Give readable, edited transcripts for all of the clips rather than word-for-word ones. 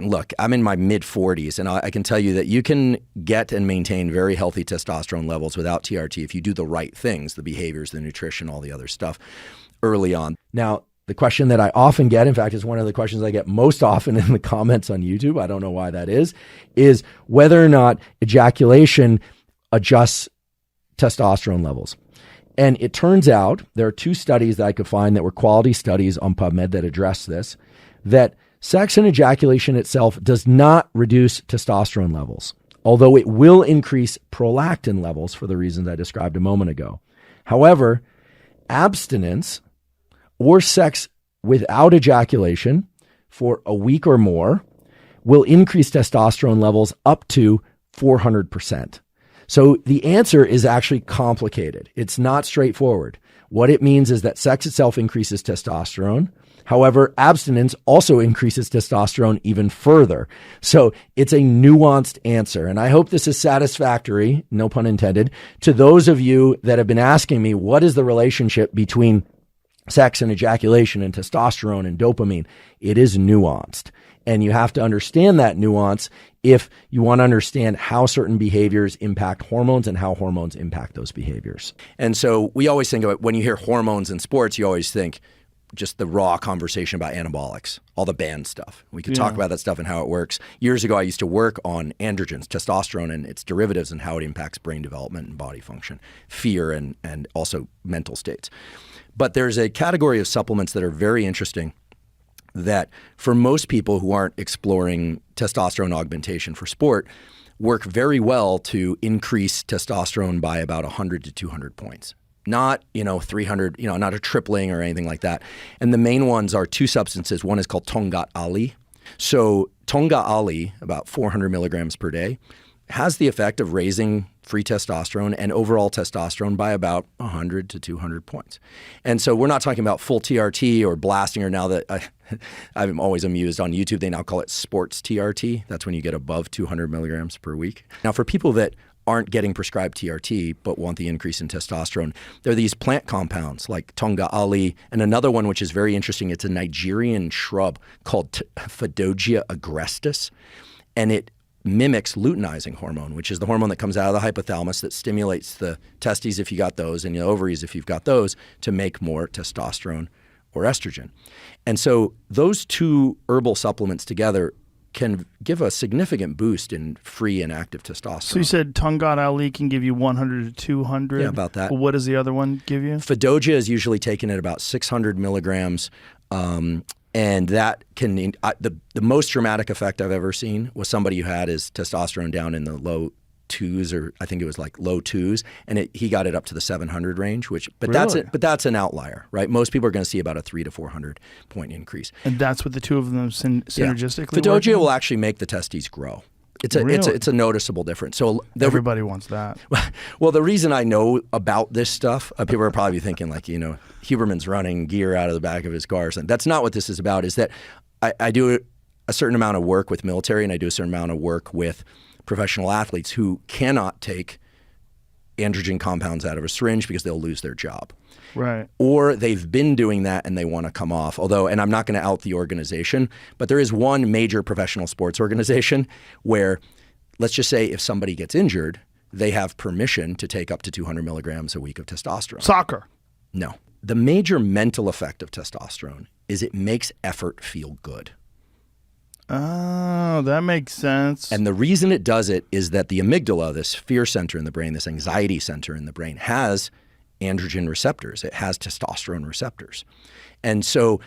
Look, I'm in my mid-40s, and I can tell you that you can get and maintain very healthy testosterone levels without TRT if you do the right things, the behaviors, the nutrition, all the other stuff early on. Now, the question that I often get, in fact, is one of the questions I get most often in the comments on YouTube, I don't know why that is whether or not ejaculation adjusts testosterone levels. And it turns out there are 2 studies that I could find that were quality studies on PubMed that address this, that sex and ejaculation itself does not reduce testosterone levels, although it will increase prolactin levels for the reasons I described a moment ago. However, abstinence or sex without ejaculation for a week or more will increase testosterone levels up to 400%. So the answer is actually complicated. It's not straightforward. What it means is that sex itself increases testosterone. However, abstinence also increases testosterone even further. So it's a nuanced answer. And I hope this is satisfactory, no pun intended, to those of you that have been asking me, what is the relationship between sex and ejaculation and testosterone and dopamine? It is nuanced. And you have to understand that nuance if you want to understand how certain behaviors impact hormones and how hormones impact those behaviors. And so we always think about, when you hear hormones in sports, you always think just the raw conversation about anabolics, all the banned stuff. We could talk about that stuff and how it works. Years ago, I used to work on androgens, testosterone and its derivatives, and how it impacts brain development and body function, fear, and also mental states. But there's a category of supplements that are very interesting that for most people who aren't exploring testosterone augmentation for sport work very well to increase testosterone by about 100 to 200 points. Not, 300, not a tripling or anything like that. And the main ones are 2 substances. One is called Tongat Ali. So Tongat Ali, about 400 milligrams per day, has the effect of raising free testosterone and overall testosterone by about 100 to 200 points. And so we're not talking about full TRT or blasting, or now that I'm always amused on YouTube, they now call it sports TRT. That's when you get above 200 milligrams per week. Now, for people that aren't getting prescribed TRT but want the increase in testosterone, there are these plant compounds like Tonga Ali, and another one which is very interesting. It's a Nigerian shrub called Phaedogia agrestis, and it mimics luteinizing hormone, which is the hormone that comes out of the hypothalamus that stimulates the testes if you got those and the ovaries if you've got those to make more testosterone or estrogen. And so those 2 herbal supplements together can give a significant boost in free and active testosterone. So you said Tongat Ali can give you 100 to 200? Yeah, about that. Well, what does the other one give you? Phaedogia is usually taken at about 600 milligrams, and that can, the most dramatic effect I've ever seen was somebody who had his testosterone down in the low 2s, or I think it was like low 2s, and he got it up to the 700 range, but Really? that's an outlier, right? Most people are going to see about a 300 to 400 point increase. And that's what the 2 of them synergistically Phaedogia will actually make the testes grow. It's a noticeable difference. So everybody wants that. Well, the reason I know about this stuff, people are probably thinking like, Huberman's running gear out of the back of his car. And that's not what this is about. Is that I do a certain amount of work with military, and I do a certain amount of work with professional athletes who cannot take androgen compounds out of a syringe because they'll lose their job. Right. Or they've been doing that and they want to come off. Although, and I'm not going to out the organization, but there is one major professional sports organization where, let's just say if somebody gets injured, they have permission to take up to 200 milligrams a week of testosterone. Soccer. No. The major mental effect of testosterone is it makes effort feel good. Oh, that makes sense. And the reason it does it is that the amygdala, this fear center in the brain, this anxiety center in the brain, has androgen receptors. It has testosterone receptors. And so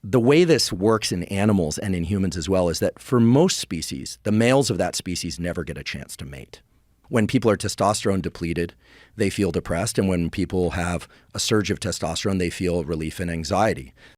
the way this works in animals and in humans as well is that for most species, the males of that species never get a chance to mate. When people are testosterone depleted, they feel depressed. And when people have a surge of testosterone, they feel relief and anxiety.